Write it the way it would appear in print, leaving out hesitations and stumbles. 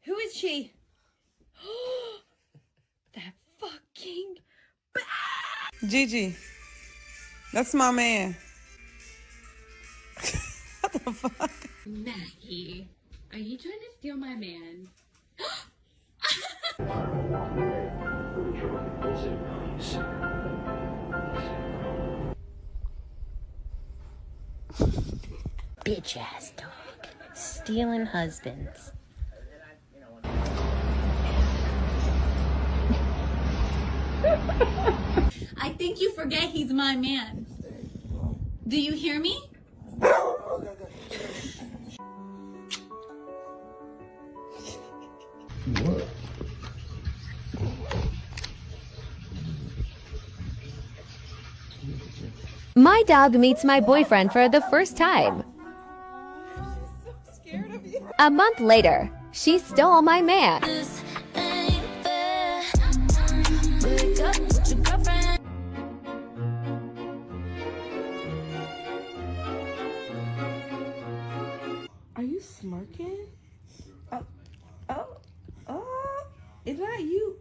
Who is she? That fucking Gigi, that's my man. What the fuck? Maggie, are you trying to steal my man? Bitch ass dog. Stealing husbands. I think you forget he's my man. Do you hear me? My dog meets my boyfriend for the first time. A month later, she stole my man. Are you smirking? Oh, is that you?